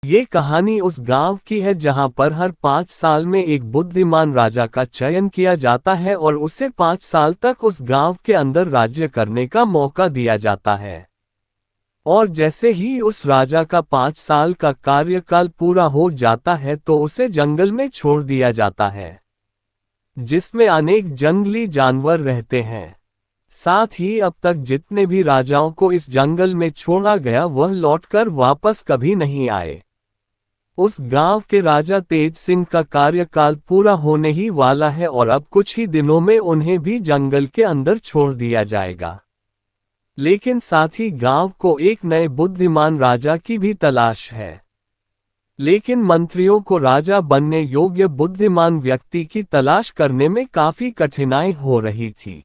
ये कहानी उस गांव की है जहां पर हर 5 साल में एक बुद्धिमान राजा का चयन किया जाता है और उसे 5 साल तक उस गांव के अंदर राज्य करने का मौका दिया जाता है। और जैसे ही उस राजा का 5 साल का कार्यकाल पूरा हो जाता है तो उसे जंगल में छोड़ दिया जाता है, जिसमें अनेक जंगली जानवर रहते हैं। साथ ही अब तक जितने भी राजाओं को इस जंगल में छोड़ा गया वह लौटकर वापस कभी नहीं आए। उस गांव के राजा तेज सिंह का कार्यकाल पूरा होने ही वाला है और अब कुछ ही दिनों में उन्हें भी जंगल के अंदर छोड़ दिया जाएगा। लेकिन साथ ही गांव को एक नए बुद्धिमान राजा की भी तलाश है। लेकिन मंत्रियों को राजा बनने योग्य बुद्धिमान व्यक्ति की तलाश करने में काफी कठिनाई हो रही थी।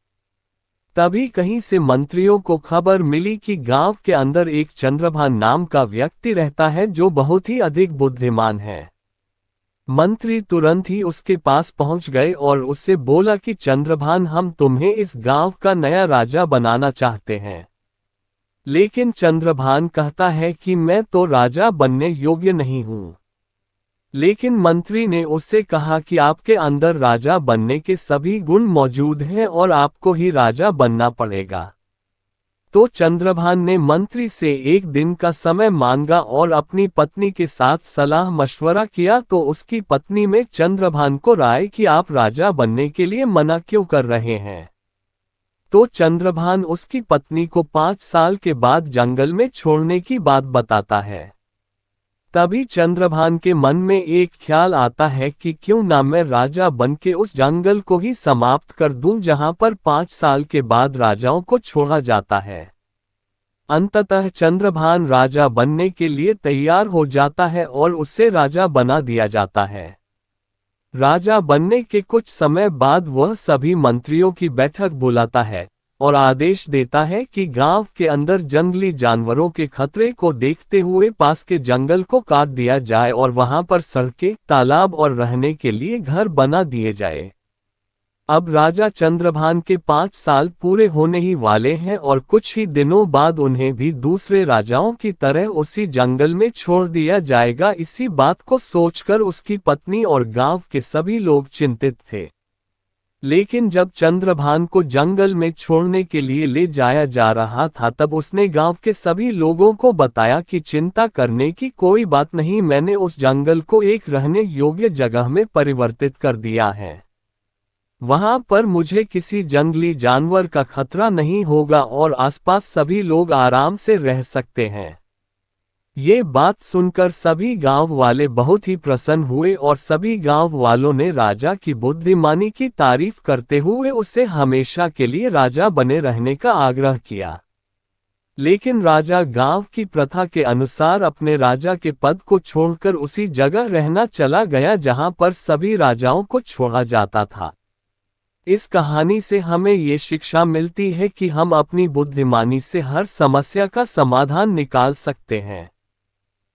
तभी कहीं से मंत्रियों को खबर मिली कि गांव के अंदर एक चंद्रभान नाम का व्यक्ति रहता है जो बहुत ही अधिक बुद्धिमान है। मंत्री तुरंत ही उसके पास पहुंच गए और उससे बोला कि चंद्रभान, हम तुम्हें इस गांव का नया राजा बनाना चाहते हैं। लेकिन चंद्रभान कहता है कि मैं तो राजा बनने योग्य नहीं हूं। लेकिन मंत्री ने उससे कहा कि आपके अंदर राजा बनने के सभी गुण मौजूद हैं और आपको ही राजा बनना पड़ेगा। तो चंद्रभान ने मंत्री से एक दिन का समय मांगा और अपनी पत्नी के साथ सलाह मशवरा किया तो उसकी पत्नी में चंद्रभान को राय कि आप राजा बनने के लिए मना क्यों कर रहे हैं। तो चंद्रभान उसकी पत्नी को 5 साल के बाद जंगल में छोड़ने की बात बताता है। तभी चंद्रभान के मन में एक ख्याल आता है कि क्यों ना मैं राजा बन के उस जंगल को ही समाप्त कर दूं जहां पर 5 साल के बाद राजाओं को छोड़ा जाता है। अंततः चंद्रभान राजा बनने के लिए तैयार हो जाता है और उसे राजा बना दिया जाता है। राजा बनने के कुछ समय बाद वह सभी मंत्रियों की बैठक बुलाता है और आदेश देता है कि गांव के अंदर जंगली जानवरों के खतरे को देखते हुए पास के जंगल को काट दिया जाए और वहां पर सड़कें, तालाब और रहने के लिए घर बना दिए जाए। अब राजा चंद्रभान के 5 साल पूरे होने ही वाले हैं और कुछ ही दिनों बाद उन्हें भी दूसरे राजाओं की तरह उसी जंगल में छोड़ दिया जाएगा। इसी बात को सोचकर उसकी पत्नी और गांव के सभी लोग चिंतित थे। लेकिन जब चंद्रभान को जंगल में छोड़ने के लिए ले जाया जा रहा था तब उसने गांव के सभी लोगों को बताया कि चिंता करने की कोई बात नहीं, मैंने उस जंगल को एक रहने योग्य जगह में परिवर्तित कर दिया है। वहां पर मुझे किसी जंगली जानवर का खतरा नहीं होगा और आसपास सभी लोग आराम से रह सकते हैं। ये बात सुनकर सभी गांव वाले बहुत ही प्रसन्न हुए और सभी गांव वालों ने राजा की बुद्धिमानी की तारीफ करते हुए उसे हमेशा के लिए राजा बने रहने का आग्रह किया। लेकिन राजा गांव की प्रथा के अनुसार अपने राजा के पद को छोड़कर उसी जगह रहना चला गया जहां पर सभी राजाओं को छोड़ा जाता था। इस कहानी से हमें ये शिक्षा मिलती है कि हम अपनी बुद्धिमानी से हर समस्या का समाधान निकाल सकते हैं।